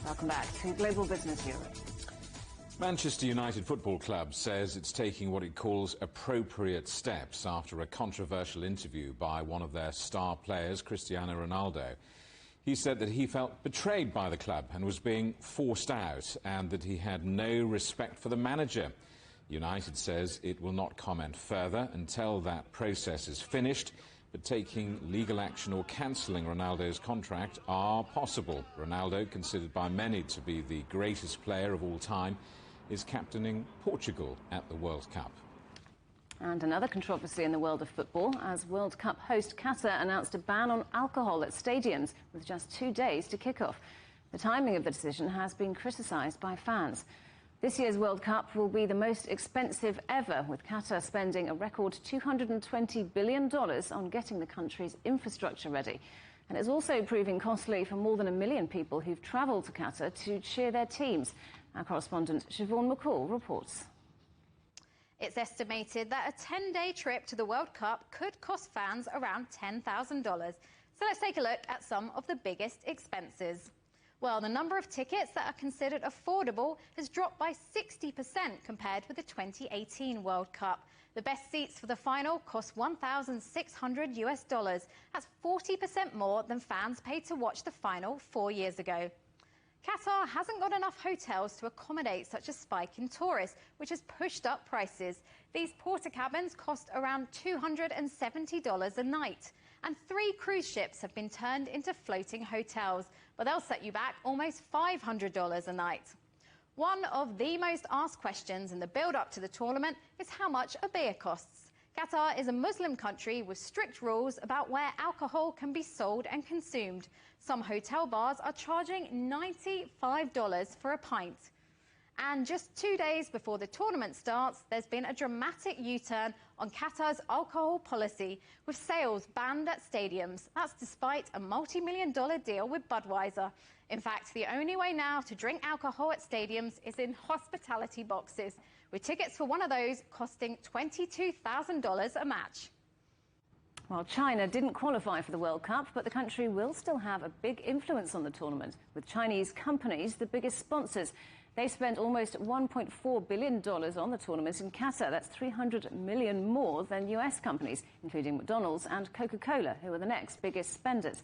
Welcome back to Global Business Europe. Manchester United Football Club says it's taking what it calls appropriate steps after a controversial interview by one of their star players, Cristiano Ronaldo. He said that he felt betrayed by the club and was being forced out, and that he had no respect for the manager. United says it will not comment further until that process is finished, but taking legal action or cancelling Ronaldo's contract are possible. Ronaldo, considered by many to be the greatest player of all time, is captaining Portugal at the World Cup. And another controversy in the world of football, as World Cup host Qatar announced a ban on alcohol at stadiums with just 2 days to kick off. The timing of the decision has been criticised by fans. This year's World Cup will be the most expensive ever, with Qatar spending a record $220 billion on getting the country's infrastructure ready. And it's also proving costly for more than 1 million people who've travelled to Qatar to cheer their teams. Our correspondent Siobhan McCall reports. It's estimated that a 10-day trip to the World Cup could cost fans around $10,000. So let's take a look at some of the biggest expenses. Well, the number of tickets that are considered affordable has dropped by 60% compared with the 2018 World Cup. The best seats for the final cost $1,600. That's 40% more than fans paid to watch the final 4 years ago. Qatar hasn't got enough hotels to accommodate such a spike in tourists, which has pushed up prices. These porter cabins cost around $270 a night. And 3 cruise ships have been turned into floating hotels, but they'll set you back almost $500 a night. One of the most asked questions in the build-up to the tournament is how much a beer costs. Qatar is a Muslim country with strict rules about where alcohol can be sold and consumed. Some hotel bars are charging $95 for a pint. And just 2 days before the tournament starts, there's been a dramatic U-turn on Qatar's alcohol policy, with sales banned at stadiums. That's despite a multi-million-dollar deal with Budweiser. In fact, the only way now to drink alcohol at stadiums is in hospitality boxes, with tickets for one of those costing $22,000 a match. Well, China didn't qualify for the World Cup, but the country will still have a big influence on the tournament, with Chinese companies the biggest sponsors. They spent almost $1.4 billion on the tournament in Qatar. That's $300 million more than US companies, including McDonald's and Coca-Cola, who are the next biggest spenders.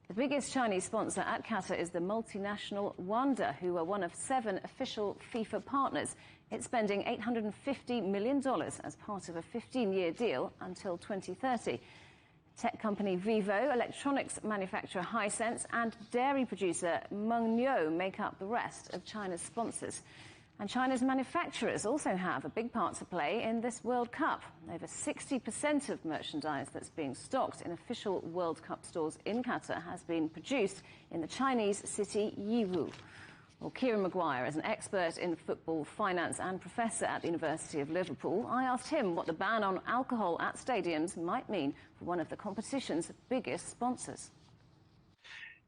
The biggest Chinese sponsor at Qatar is the multinational Wanda, who are one of 7 official FIFA partners. It's spending $850 million as part of a 15-year deal until 2030. Tech company Vivo, electronics manufacturer Hisense and dairy producer Mengniu make up the rest of China's sponsors. And China's manufacturers also have a big part to play in this World Cup. Over 60% of merchandise that's being stocked in official World Cup stores in Qatar has been produced in the Chinese city Yiwu. Well, Kieran Maguire is an expert in football finance and professor at the University of Liverpool. I asked him what the ban on alcohol at stadiums might mean for one of the competition's biggest sponsors.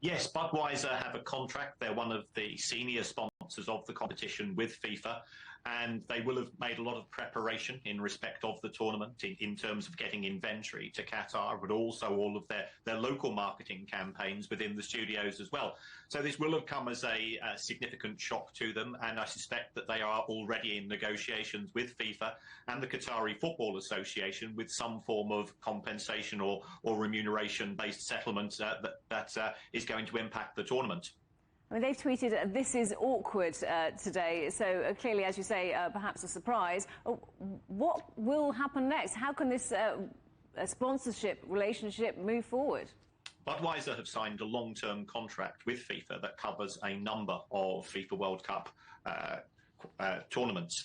Yes, Budweiser have a contract. They're one of the senior sponsors of the competition with FIFA, and they will have made a lot of preparation in respect of the tournament in terms of getting inventory to Qatar, but also all of their local marketing campaigns within the studios as well. So this will have come as a significant shock to them, and I suspect that they are already in negotiations with FIFA and the Qatari Football Association with some form of compensation or remuneration-based settlement that is going to impact the tournament. I mean, they've tweeted, "This is awkward," today, so clearly, as you say, perhaps a surprise. What will happen next? How can this sponsorship relationship move forward? Budweiser have signed a long-term contract with FIFA that covers a number of FIFA World Cup tournaments.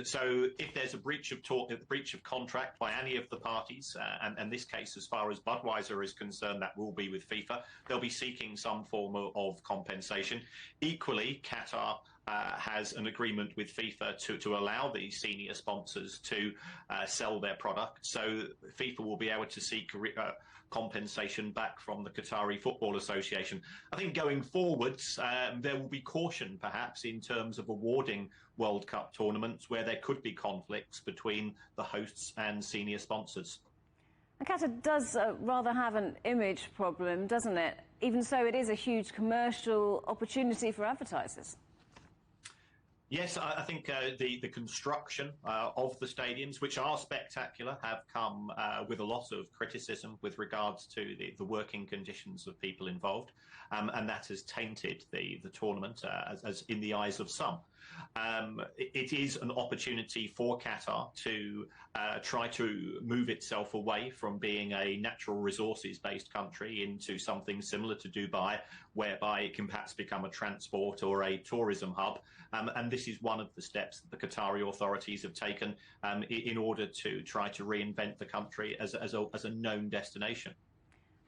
So if there's a breach of contract by any of the parties, and this case, as far as Budweiser is concerned, that will be with FIFA, they'll be seeking some form of compensation. Equally, Qatar has an agreement with FIFA to allow these senior sponsors to sell their product. So FIFA will be able to seek compensation back from the Qatari Football Association. I think going forwards, there will be caution perhaps in terms of awarding World Cup tournaments where there could be conflicts between the hosts and senior sponsors. And Qatar does rather have an image problem, doesn't it? Even so, it is a huge commercial opportunity for advertisers. Yes, I think the construction of the stadiums, which are spectacular, have come with a lot of criticism with regards to the working conditions of people involved, and that has tainted the tournament as in the eyes of some. It is an opportunity for Qatar to try to move itself away from being a natural resources-based country into something similar to Dubai, whereby it can perhaps become a transport or a tourism hub. And this is one of the steps that the Qatari authorities have taken in order to try to reinvent the country as a known destination.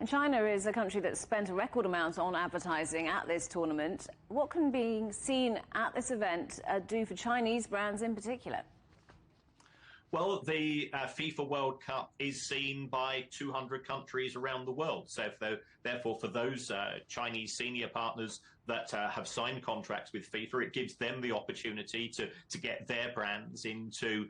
And China is a country that's spent a record amount on advertising at this tournament. What can being seen at this event do for Chinese brands in particular? Well, the FIFA World Cup is seen by 200 countries around the world. So therefore, for those Chinese senior partners that have signed contracts with FIFA, it gives them the opportunity to get their brands into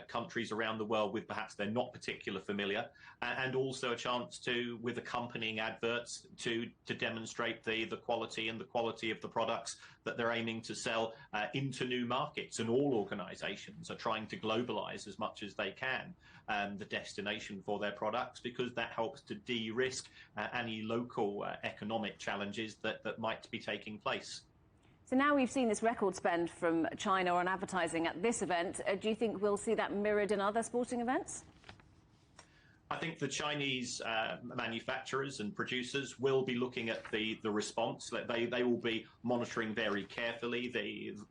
countries around the world with perhaps they're not particularly familiar, and also a chance to, with accompanying adverts, to demonstrate the quality and the quality of the products that they're aiming to sell into new markets. And all organisations are trying to globalise as much as they can the destination for their products, because that helps to de-risk any local economic challenges that might be taking place. So now we've seen this record spend from China on advertising at this event. Do you think we'll see that mirrored in other sporting events? I think the Chinese manufacturers and producers will be looking at the response. They will be monitoring very carefully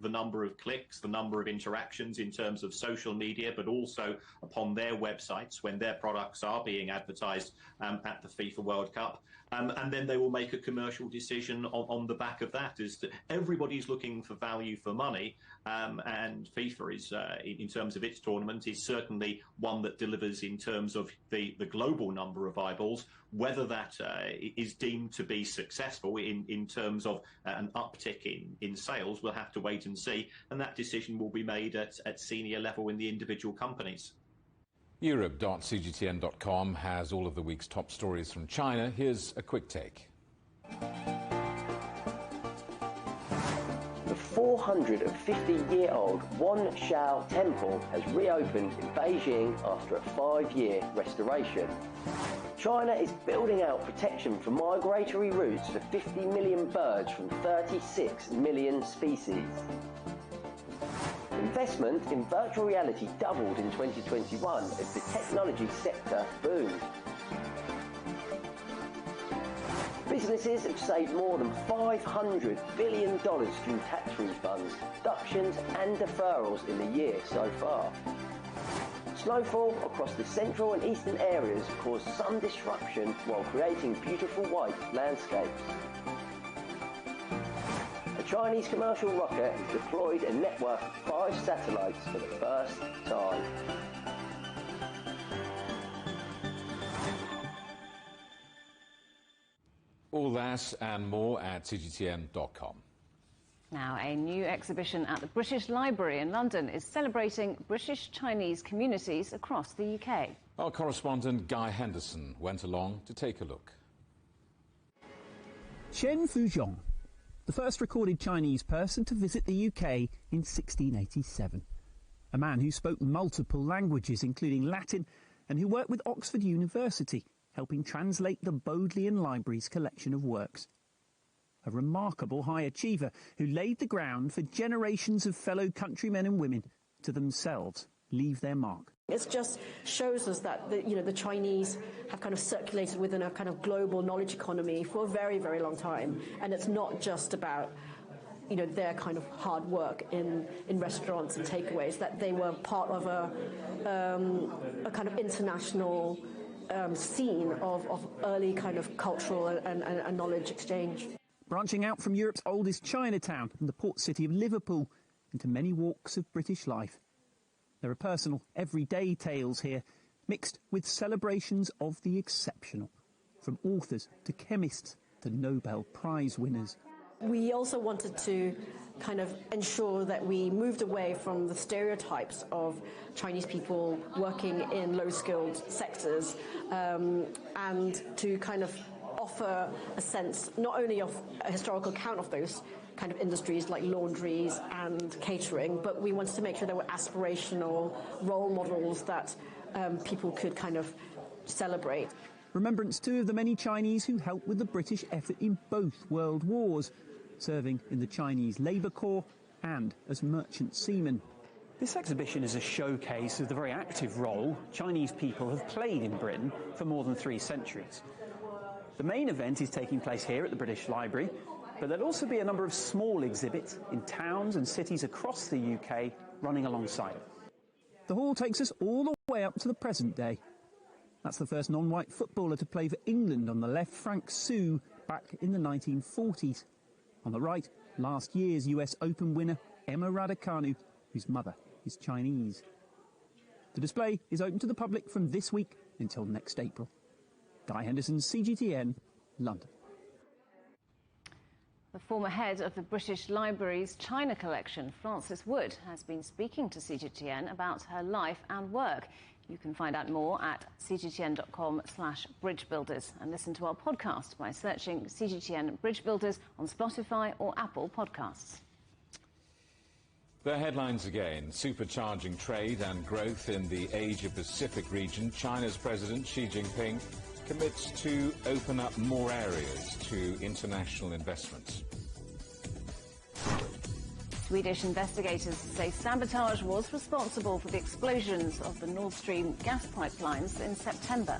the number of clicks, the number of interactions in terms of social media, but also upon their websites when their products are being advertised at the FIFA World Cup. And then they will make a commercial decision on the back of that. Is that everybody's looking for value for money, and FIFA is, in terms of its tournament, is certainly one that delivers in terms of the global number of eyeballs. Whether that is deemed to be successful in terms of an uptick in sales, we'll have to wait and see, and that decision will be made at senior level in the individual companies. Europe.cgtn.com has all of the week's top stories from China. Here's a quick take. The 450-year-old Wanshao Temple has reopened in Beijing after a 5-year restoration. China is building out protection for migratory routes for 50 million birds from 36 million species. Investment in virtual reality doubled in 2021 as the technology sector boomed. Businesses have saved more than $500 billion through tax refunds, deductions and deferrals in the year so far. Snowfall across the central and eastern areas caused some disruption while creating beautiful white landscapes. A Chinese commercial rocket has deployed a network of 5 satellites for the first time. All that and more at CGTN.com. Now, a new exhibition at the British Library in London is celebrating British Chinese communities across the UK. Our correspondent Guy Henderson went along to take a look. Chen Fuzhong, the first recorded Chinese person to visit the UK in 1687. A man who spoke multiple languages, including Latin, and who worked with Oxford University, helping translate the Bodleian Library's collection of works. A remarkable high achiever who laid the ground for generations of fellow countrymen and women to themselves leave their mark. It just shows us that the Chinese have kind of circulated within a kind of global knowledge economy for a very, very long time, and it's not just about their kind of hard work in restaurants and takeaways, that they were part of a kind of international scene of early kind of cultural and knowledge exchange. Branching out from Europe's oldest Chinatown and the port city of Liverpool into many walks of British life. There are personal, everyday tales here, mixed with celebrations of the exceptional, from authors to chemists to Nobel Prize winners. We also wanted to kind of ensure that we moved away from the stereotypes of Chinese people working in low-skilled sectors and to kind of offer a sense not only of a historical account of those kind of industries like laundries and catering, but we wanted to make sure there were aspirational role models that people could kind of celebrate. Remembrance too of the many Chinese who helped with the British effort in both world wars, serving in the Chinese Labour Corps and as merchant seamen. This exhibition is a showcase of the very active role Chinese people have played in Britain for more than 3 centuries. The main event is taking place here at the British Library, but there'll also be a number of small exhibits in towns and cities across the UK running alongside it. The hall takes us all the way up to the present day. That's the first non-white footballer to play for England on the left, Frank Sue, back in the 1940s. On the right, last year's US Open winner, Emma Raducanu, whose mother is Chinese. The display is open to the public from this week until next April. Guy Henderson, CGTN, London. The former head of the British Library's China collection, Frances Wood, has been speaking to CGTN about her life and work. You can find out more at cgtn.com/bridgebuilders and listen to our podcast by searching CGTN Bridge Builders on Spotify or Apple Podcasts. The headlines again. Supercharging trade and growth in the Asia-Pacific region. China's President Xi Jinping commits to open up more areas to international investments. Swedish investigators say sabotage was responsible for the explosions of the Nord Stream gas pipelines in September.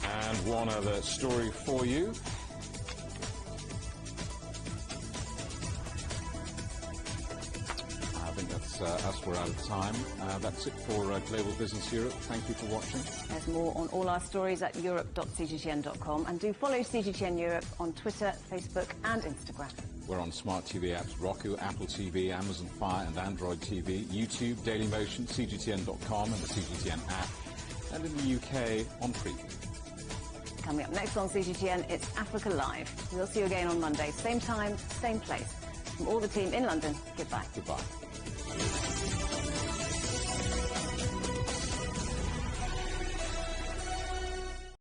And one other story for you. I think that's us. We're out of time. That's it for Global Business Europe. Thank you for watching. There's more on all our stories at europe.cgtn.com, and do follow CGTN Europe on Twitter, Facebook and Instagram. We're on smart TV apps, Roku, Apple TV, Amazon Fire and Android TV, YouTube, Dailymotion, CGTN.com and the CGTN app, and in the UK on Preview. Coming up next on CGTN, it's Africa Live. We'll see you again on Monday, same time, same place. From all the team in London, goodbye. Goodbye.